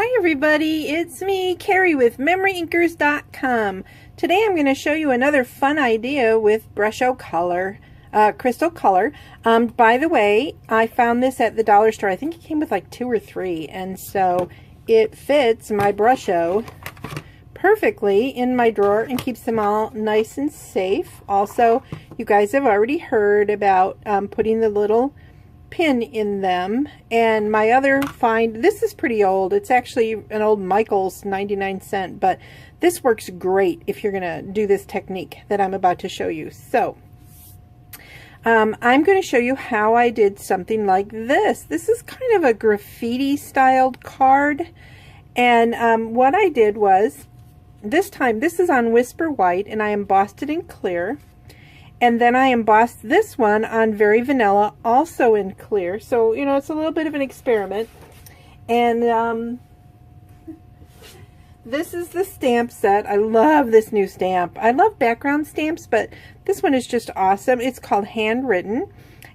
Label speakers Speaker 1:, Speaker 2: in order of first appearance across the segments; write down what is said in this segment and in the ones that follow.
Speaker 1: Hi everybody, it's me, Carrie with MemoryInkers.com. Today I'm going to show you another fun idea with Brusho color, crystal color. By the way, I found this at the dollar store. I think it came with like 2 or 3, and so it fits my Brusho perfectly in my drawer and keeps them all nice and safe. Also, you guys have already heard about putting the little pin in them, and my other find, this is pretty old. It's actually an old Michael's 99¢, but this works great if you're gonna do this technique that I'm about to show you. So I'm going to show you how I did something like this. This is kind of a graffiti styled card, and what I did was, this time this is on Whisper White and I embossed it in clear. And then I embossed this one on Very Vanilla, also in clear. So, you know, it's a little bit of an experiment. And this is the stamp set. I love this new stamp. I love background stamps, but this one is just awesome. It's called Handwritten,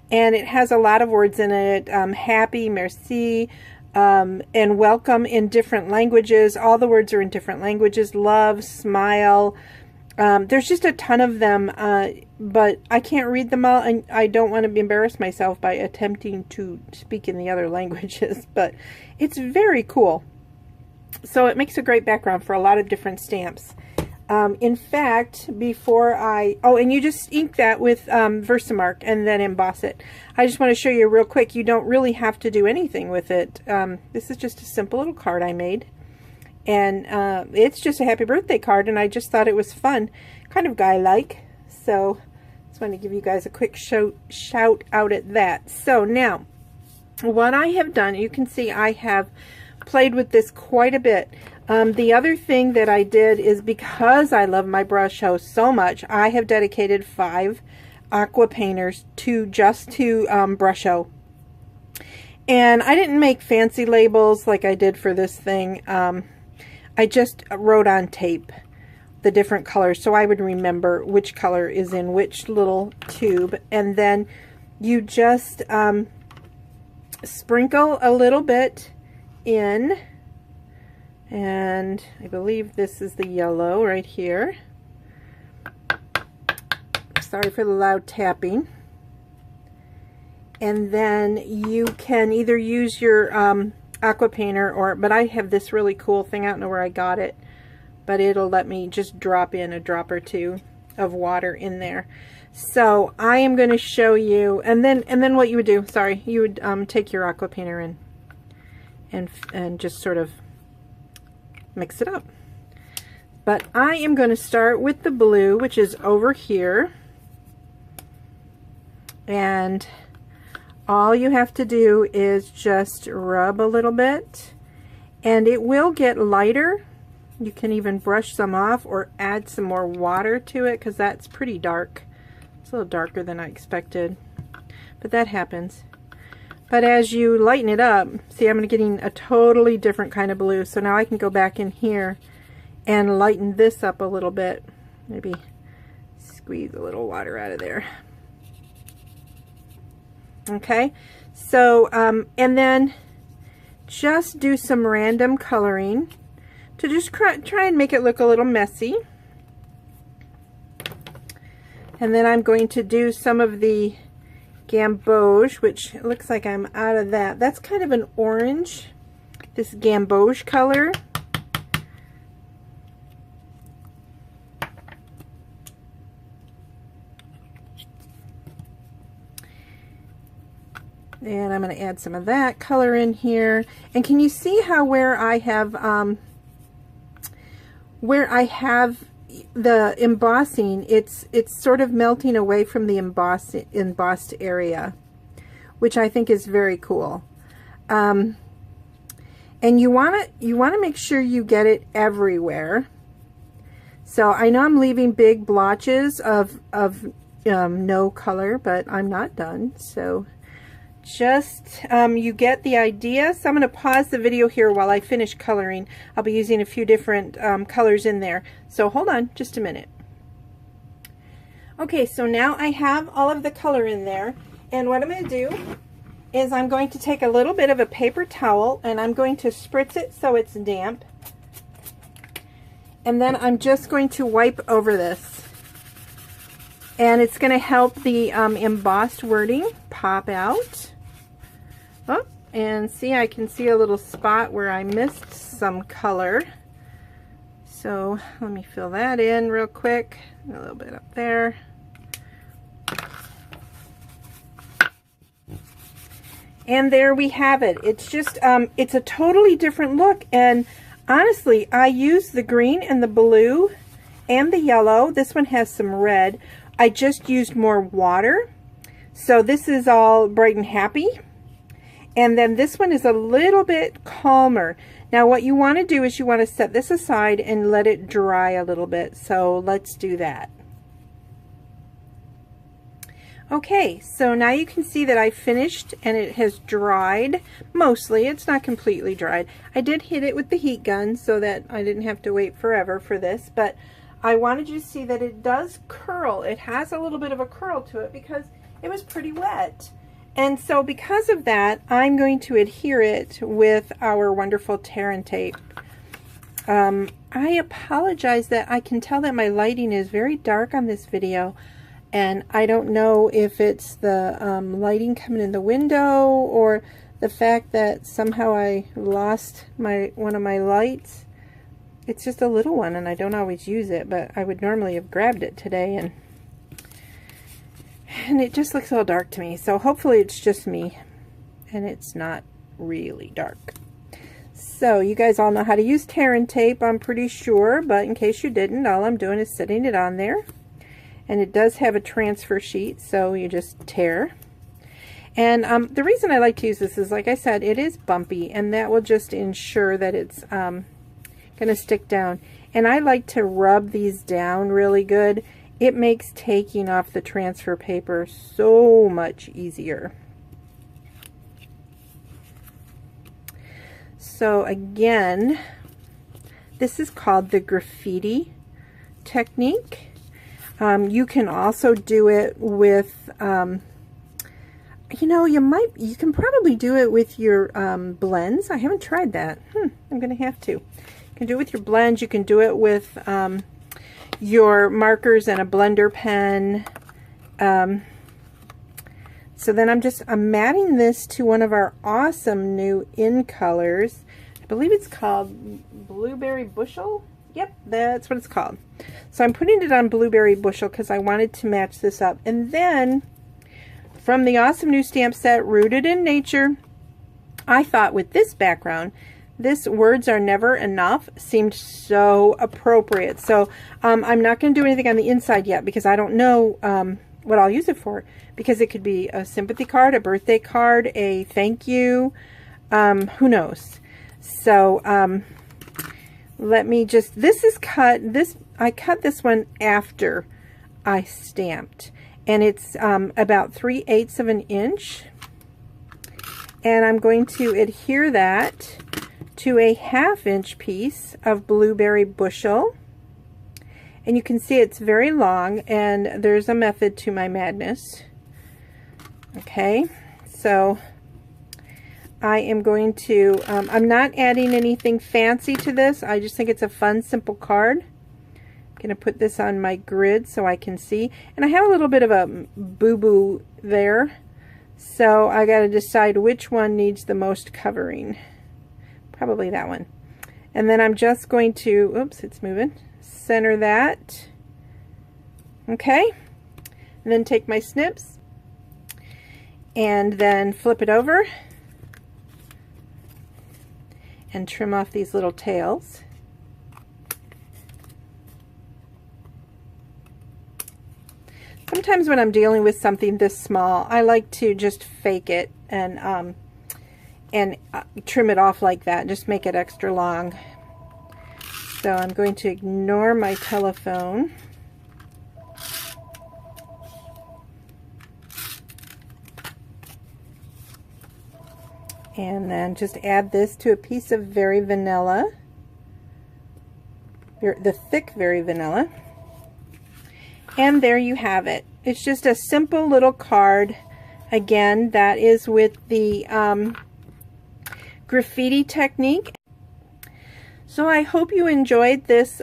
Speaker 1: and it has a lot of words in it. Happy, merci, and welcome in different languages. All the words are in different languages. Love, smile. There's just a ton of them, but I can't read them all, and I don't want to embarrass myself by attempting to speak in the other languages, but it's very cool. So it makes a great background for a lot of different stamps. In fact, before and you just ink that with Versamark and then emboss it. I just want to show you real quick, you don't really have to do anything with it. This is just a simple little card I made. And it's just a happy birthday card, and I just thought it was fun, kind of guy-like. So just want to give you guys a quick shout out at that. So now, what I have done, you can see I have played with this quite a bit. The other thing that I did is, because I love my Brusho so much, I have dedicated 5 aqua painters to Brusho. And I didn't make fancy labels like I did for this thing. I just wrote on tape the different colors so I would remember which color is in which little tube, and then you just sprinkle a little bit in, and I believe this is the yellow right here. Sorry for the loud tapping. And then you can either use your aqua painter, but I have this really cool thing. I don't know where I got it, but it'll let me just drop in a drop or 2 of water in there. So I am going to show you, and then what you would do, sorry, you would take your aqua painter in and just sort of mix it up. But I am going to start with the blue, which is over here, and all you have to do is just rub a little bit, and it will get lighter. You can even brush some off or add some more water to it, because that's pretty dark. It's a little darker than I expected, but that happens. But as you lighten it up, see, I'm getting a totally different kind of blue. So now I can go back in here and lighten this up a little bit. Maybe squeeze a little water out of there. Okay, so and then just do some random coloring to just try and make it look a little messy. And then I'm going to do some of the gamboge, which looks like I'm out of that. That's kind of an orange, this gamboge color. And I'm going to add some of that color in here. And can you see how where I have the embossing, it's sort of melting away from the embossed area, which I think is very cool. And you want to make sure you get it everywhere. So I know I'm leaving big blotches of no color, but I'm not done. So just you get the idea. So I'm going to pause the video here while I finish coloring. I'll be using a few different colors in there, so hold on just a minute. Okay, so now I have all of the color in there, and what I'm going to do is I'm going to take a little bit of a paper towel and I'm going to spritz it so it's damp. And then I'm just going to wipe over this. And it's going to help the embossed wording pop out. Oh, and see, I can see a little spot where I missed some color. So let me fill that in real quick. A little bit up there. And there we have it. It's just, it's a totally different look. And honestly, I used the green and the blue and the yellow. This one has some red. I just used more water. So this is all bright and happy. And then this one is a little bit calmer. Now what you want to do is you want to set this aside and let it dry a little bit. So let's do that. Okay, so now you can see that I finished and it has dried mostly. It's not completely dried. I did hit it with the heat gun so that I didn't have to wait forever for this, but I wanted you to see that it does curl. It has a little bit of a curl to it because it was pretty wet. And so because of that, I'm going to adhere it with our wonderful tear and tape. I apologize that I can tell that my lighting is very dark on this video. And I don't know if it's the lighting coming in the window or the fact that somehow I lost one of my lights. It's just a little one and I don't always use it, but I would normally have grabbed it today and it just looks all dark to me. So hopefully it's just me and it's not really dark. So you guys all know how to use tear and tape, I'm pretty sure, but in case you didn't, all I'm doing is setting it on there. And it does have a transfer sheet, so you just tear. And the reason I like to use this is, like I said, it is bumpy, and that will just ensure that it's going to stick down. And I like to rub these down really good. It makes taking off the transfer paper so much easier. So again, this is called the Graffiti Technique. You can also do it with, you know, you can probably do it with your blends. I haven't tried that. I'm going to have to. You can do it with your blends. You can do it with your markers and a blender pen. So then I'm matting this to one of our awesome new in colors. I believe it's called Blueberry Bushel. Yep, that's what it's called. So I'm putting it on Blueberry Bushel because I wanted to match this up. And then from the awesome new stamp set, Rooted in Nature, I thought with this background, this Words Are Never Enough seemed so appropriate. So I'm not going to do anything on the inside yet because I don't know what I'll use it for. Because it could be a sympathy card, a birthday card, a thank you, who knows. So let me just, I cut this one after I stamped, and it's about 3/8 of an inch, and I'm going to adhere that to a 1/2 inch piece of Blueberry Bushel, and you can see it's very long, and there's a method to my madness. Okay, so I am going to, I'm not adding anything fancy to this. I just think it's a fun, simple card. I'm going to put this on my grid so I can see. And I have a little bit of a boo-boo there. So I got to decide which one needs the most covering. Probably that one. And then I'm just going to, oops, it's moving. Center that. Okay. And then take my snips. And then flip it over. And trim off these little tails. Sometimes when I'm dealing with something this small, I like to just fake it and trim it off like that. Just make it extra long. So I'm going to ignore my telephone. And then just add this to a piece of Very Vanilla, the thick Very Vanilla. And there you have it. It's just a simple little card Again, that is with the Graffiti Technique. So I hope you enjoyed this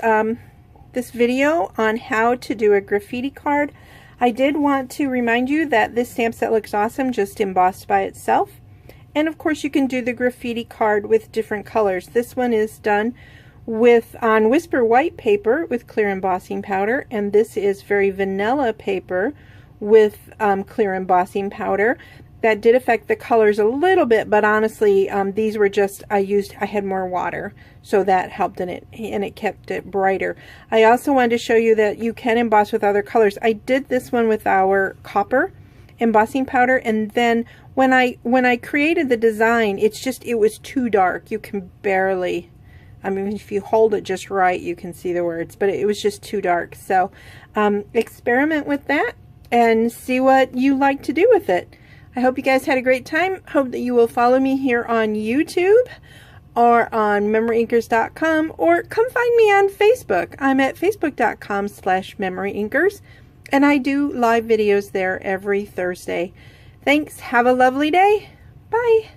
Speaker 1: this video on how to do a graffiti card. I did want to remind you that this stamp set looks awesome just embossed by itself. And of course you can do the graffiti card with different colors. This one is done with on Whisper white paper with clear embossing powder, and this is very vanilla paper with clear embossing powder. That did affect the colors a little bit, but honestly these were just, I had more water, so that helped in it, and it kept it brighter. I also wanted to show you that you can emboss with other colors. I did this one with our copper embossing powder, and then when I created the design, it was too dark. You can barely, I mean, if you hold it just right, you can see the words, but it was just too dark. So experiment with that and see what you like to do with it. I hope you guys had a great time. Hope that you will follow me here on YouTube or on memoryinkers.com, or come find me on Facebook. I'm at facebook.com/memoryinkers, and I do live videos there every Thursday. Thanks. Have a lovely day. Bye.